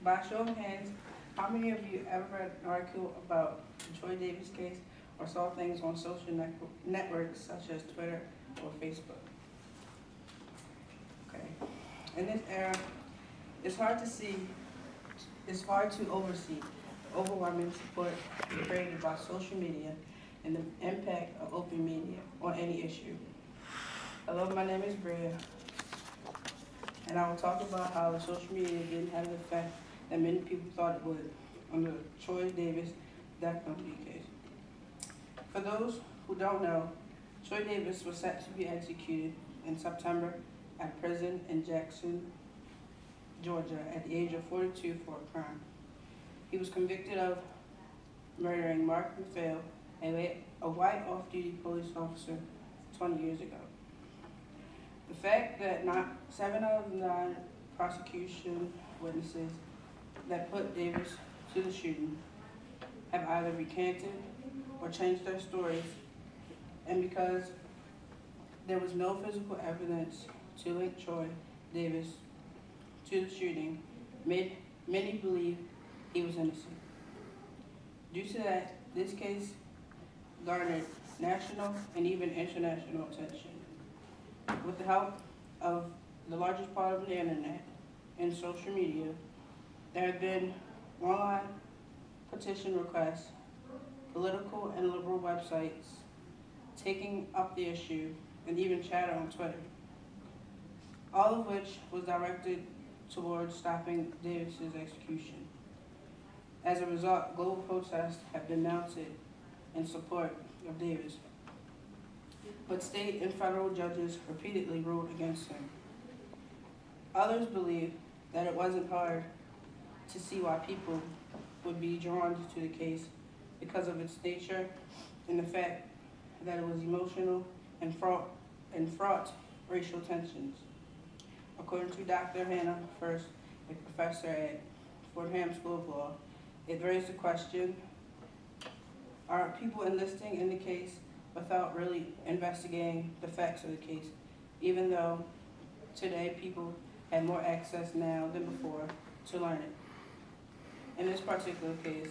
By show of hands, how many of you ever read an article about the Troy Davis case or saw things on social networks such as Twitter or Facebook? Okay. In this era, it's hard to oversee the overwhelming support created by social media and the impact of open media on any issue. Hello, my name is Bria, and I will talk about how the social media didn't have the effect that many people thought it would on the Troy Davis death penalty case. For those who don't know, Troy Davis was set to be executed in September at prison in Jackson, Georgia, at the age of 42 for a crime. He was convicted of murdering Mark McPhail, a white off-duty police officer 20 years ago. The fact that not 7 out of 9 prosecution witnesses that put Davis to the shooting have either recanted or changed their stories, and because there was no physical evidence to link Troy Davis to the shooting, many believe he was innocent. Due to that, this case garnered national and even international attention. With the help of the largest part of the internet and social media, there have been online petition requests, political and liberal websites taking up the issue, and even chatter on Twitter, all of which was directed towards stopping Davis's execution. As a result, global protests have been mounted in support of Davis, but state and federal judges repeatedly ruled against him. Others believe that it wasn't hard to see why people would be drawn to the case because of its nature and the fact that it was emotional and fraught racial tensions. According to Dr. Hannah First, a professor at Fordham School of Law, it raised the question, are people enlisting in the case without really investigating the facts of the case, even though today people have more access now than before to learn it? In this particular case,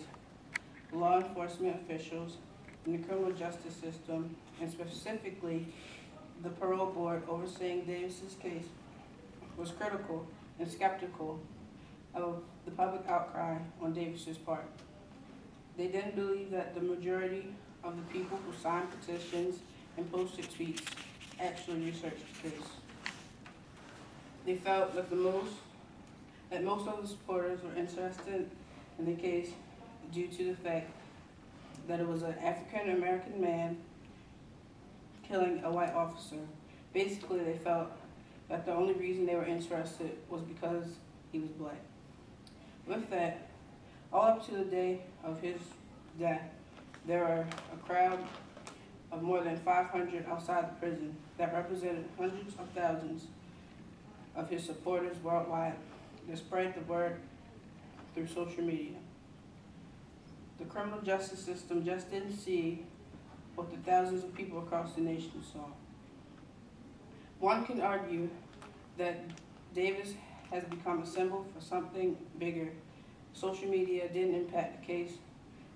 law enforcement officials in the criminal justice system, and specifically the parole board overseeing Davis's case, was critical and skeptical of the public outcry on Davis's part. They didn't believe that the majority of the people who signed petitions and posted tweets actually researched the case. They felt that most of the supporters were interested in the case due to the fact that it was an African American man killing a white officer. Basically, they felt that the only reason they were interested was because he was black. With that, all up to the day of his death, there were a crowd of more than 500 outside the prison that represented hundreds of thousands of his supporters worldwide that spread the word through social media. The criminal justice system just didn't see what the thousands of people across the nation saw. One can argue that Davis has become a symbol for something bigger. Social media didn't impact the case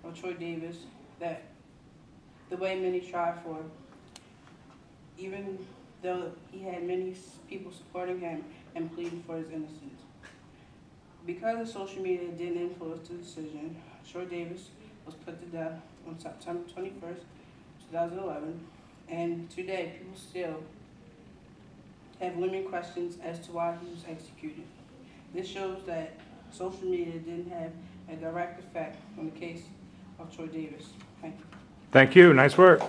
of Troy Davis that the way many tried for, even though he had many people supporting him and pleading for his innocence. Because the social media didn't influence the decision, Troy Davis was put to death on September 21st, 2011, and today people still have limited questions as to why he was executed. This shows that social media didn't have a direct effect on the case of Troy Davis. Thank you. Thank you. Nice work.